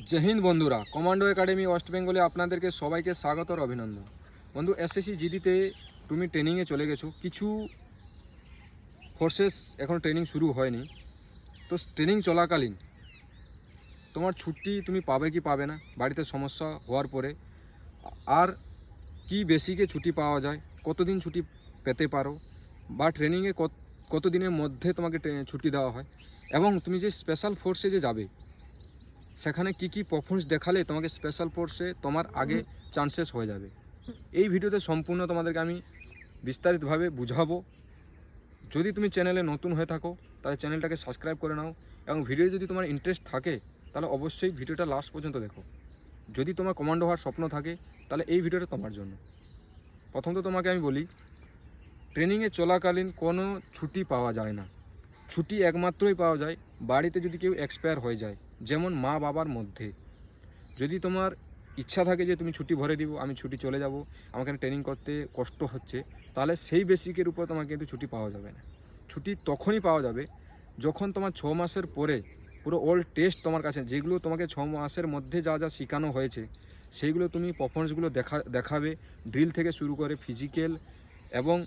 जय हिंद बंधुरा commando academy waste बेंगले आपनादेरके सबाइके स्वागत और अभिनंदन। बंधु एसएससी जीडीते तुम ट्रेनिंगे चले गेছো, किछु फोर्सेस एखोनो ट्रेनिंग शुरू हयनि। तो ट्रेनिंग चलाकालीन তোমার ছুটি তুমি পাবে কি পাবে না, বাড়িতে সমস্যা হওয়ার পরে আর কি বেসিকে ছুটি পাওয়া যায়, কতদিন ছুটি পেতে পারো, বা ট্রেনিংয়ে কতদিনের মধ্যে তোমাকে ছুটি দেওয়া হয়, এবং তুমি যে স্পেশাল ফোর্সে যে যাবে সেখানে কি কি পারফরমেন্স দেখালে তোমাকে স্পেশাল ফোর্সে তোমার আগে চান্সেস হয়ে যাবে, এই ভিডিওতে সম্পূর্ণ তোমাদেরকে আমি বিস্তারিতভাবে বুঝাবো। যদি তুমি চ্যানেলে নতুন হয়ে থাকো তাহলে চ্যানেলটাকে সাবস্ক্রাইব করে নাও, এবং ভিডিও যদি তোমার ইন্টারেস্ট থাকে তাহলে অবশ্যই ভিডিওটা লাস্ট পর্যন্ত দেখো। যদি তোমার কমান্ডো হওয়ার স্বপ্ন থাকে তাহলে এই ভিডিওটা তোমার জন্য। প্রথমত তোমাকে আমি বলি, ট্রেনিংয়ে চলাকালীন কোনো ছুটি পাওয়া যায় না। ছুটি একমাত্রই পাওয়া যায় বাড়িতে যদি কেউ এক্সপায়ার হয়ে যায়, যেমন মা বাবার মধ্যে। যদি তোমার ইচ্ছা থাকে যে তুমি ছুটি ভরে দিব, আমি ছুটি চলে যাব, আমাকে ট্রেনিং করতে কষ্ট হচ্ছে, তাহলে সেই বেসিকের উপর তোমাকে কিন্তু ছুটি পাওয়া যাবে না। ছুটি তখনই পাওয়া যাবে যখন তোমার 6 মাসের পরে পুরো অল টেস্ট তোমার কাছে, যেগুলো তোমাকে 6 মাসের মধ্যে যা যা শেখানো হয়েছে সেইগুলো তুমি পারফরমেন্সগুলো দেখাবে। ড্রিল থেকে শুরু করে ফিজিক্যাল এবং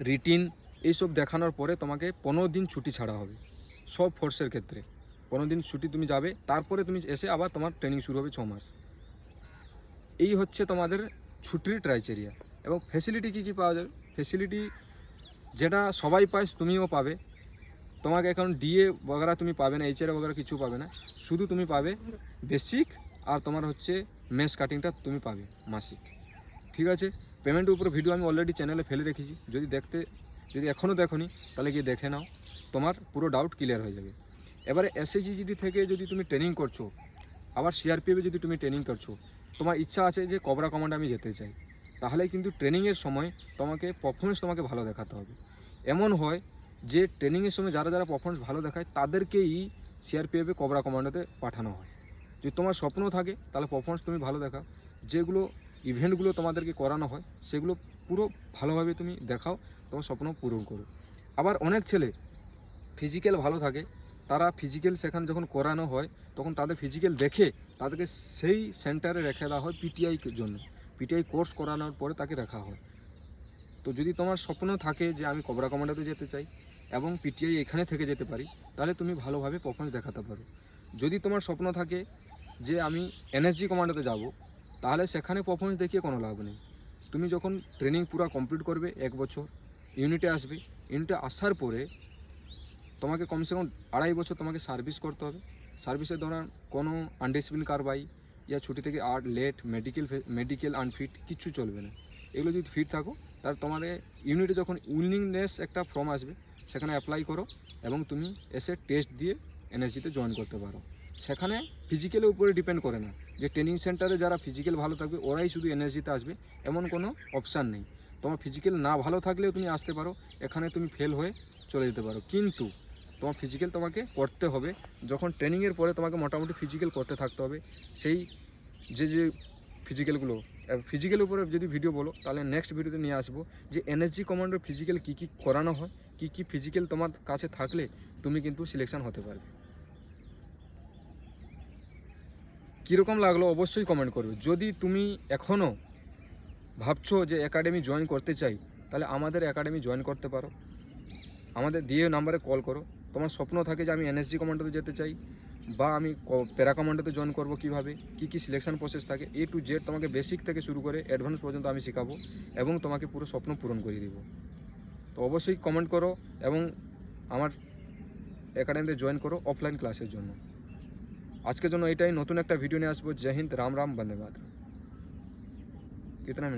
রিটিন এইসব দেখানোর পরে তোমাকে 15 দিন ছুটি ছাড়া হবে। সব ফোর্সের ক্ষেত্রে 15 দিন ছুটি তুমি যাবে, তারপরে তুমি এসে আবার তোমার ট্রেনিং শুরু হবে 6 মাস। এই হচ্ছে তোমাদের ছুটির ক্রাইটেরিয়া। এবং ফ্যাসিলিটি কী কী পাওয়া যাবে, ফ্যাসিলিটি যেটা সবাই পায় তুমিও পাবে। তোমাকে এখন ডিএ বগেরা তুমি পাবে না, এইচআর বগেরা কিছু পাবে না, শুধু তুমি পাবে বেসিক আর তোমার হচ্ছে মেস কাটিংটা তুমি পাবে মাসিক। ঠিক আছে, পেমেন্টের উপরে ভিডিও আমি অলরেডি চ্যানেলে ফেলে রেখেছি, যদি এখনও দেখোনি তাহলে গিয়ে দেখে নাও, তোমার পুরো ডাউট ক্লিয়ার হয়ে যাবে। এবারে এসএসসি থেকে যদি তুমি ট্রেনিং করছো, আবার সিআরপিএফে যদি তুমি ট্রেনিং করছো, তোমার ইচ্ছা আছে যে কবরা কমান্ডে আমি যেতে চাই, তাহলে কিন্তু ট্রেনিংয়ের সময় তোমাকে পারফরমেন্স তোমাকে ভালো দেখাতে হবে। এমন হয় যে ট্রেনিংয়ের সময় যারা যারা পারফরমেন্স ভালো দেখায় তাদেরকেই সিআরপিএফে কবরা কমান্ডোতে পাঠানো হয়। যদি তোমার স্বপ্ন থাকে তাহলে পারফরমেন্স তুমি ভালো দেখাও, যেগুলো ইভেন্টগুলো তোমাদেরকে করানো হয় সেগুলো পুরো ভালোভাবে তুমি দেখাও, তোমার স্বপ্ন পূরণ করো। আবার অনেক ছেলে ফিজিক্যাল ভালো থাকে, তারা ফিজিক্যাল সেখানে যখন করানো হয় তখন তাদের ফিজিক্যাল দেখে তাদেরকে সেই সেন্টারে রেখে দেওয়া হয় পিটিআই জন্য। পিটিআই কোর্স করানোর পরে তাকে রাখা হয়। তো যদি তোমার স্বপ্ন থাকে যে আমি কবরা কমান্ডোতে যেতে চাই এবং পিটিআই এখানে থেকে যেতে পারি, তাহলে তুমি ভালোভাবে পারফরমেন্স দেখাতে পারো। যদি তোমার স্বপ্ন থাকে যে আমি এনএসজি কমান্ডোতে যাব, তাহলে সেখানে পারফরমেন্স দেখিয়ে কোনো লাভ নেই। তুমি যখন ট্রেনিং পুরো কমপ্লিট করবে, 1 বছর ইউনিটে আসবে, ইউনিটে আসার পরে তোমাকে কমসে কম 2.5 বছর তোমাকে সার্ভিস করতে হবে। সার্ভিসের দৌরান কোনো আনডিসিপ্লিন কারবাই ইয়া ছুটি থেকে লেট মেডিকেল আনফিট কিচ্ছু চলবে না। এগুলো যদি ফিট থাকো তাহলে তোমার ইউনিটে যখন উইলিংনেস একটা ফর্ম আসবে সেখানে অ্যাপ্লাই করো, এবং তুমি এসে টেস্ট দিয়ে এনএসজিতে জয়েন করতে পারো। সেখানে ফিজিক্যালের উপরে ডিপেন্ড করে না যে ট্রেনিং সেন্টারে যারা ফিজিক্যাল ভালো থাকবে ওরাই শুধু এনএসজিতে আসবে, এমন কোনো অপশান নেই। তোমার ফিজিক্যাল না ভালো থাকলেও তুমি আসতে পারো, এখানে তুমি ফেল হয়ে চলে যেতে পারো, কিন্তু তোমার ফিজিক্যাল তোমাকে করতে হবে। যখন ট্রেনিংয়ের পরে তোমাকে মোটামুটি ফিজিক্যাল করতে থাকতে হবে। সেই যে ফিজিক্যালের উপরে যদি ভিডিও বলো তাহলে নেক্সট ভিডিওতে নিয়ে আসবো যে এনএসজি কমান্ডোর ফিজিক্যাল কী কী করানো হয়, কী ফিজিক্যাল তোমার কাছে থাকলে তুমি কিন্তু সিলেকশন হতে পারবে। কীরকম লাগলো অবশ্যই কমেন্ট করবে। যদি তুমি এখনও ভাবছো যে একাডেমি জয়েন করতে চাই, তাহলে আমাদের একাডেমি জয়েন করতে পারো। আমাদের দিয়ে নাম্বারে কল করো। তোমার স্বপ্ন থাকে যে আমি এনএসজি কমান্ডোতে যেতে চাই, বা আমি প্যারা কমান্ডোতে জয়েন করবো, কীভাবে কী সিলেকশন প্রসেস থাকে A to Z তোমাকে বেসিক থেকে শুরু করে অ্যাডভান্স পর্যন্ত আমি শেখাবো, এবং তোমাকে পুরো স্বপ্ন পূরণ করে দিব। তো অবশ্যই কমেন্ট করো এবং আমার একাডেমিতে জয়েন করো অফলাইন ক্লাসের জন্য। আজকের জন্য এটাই, নতুন একটা ভিডিও নিয়ে আসবো। জয় হিন্দ, রাম রাম, বন্দে মাতরম। কিতনা মিনিট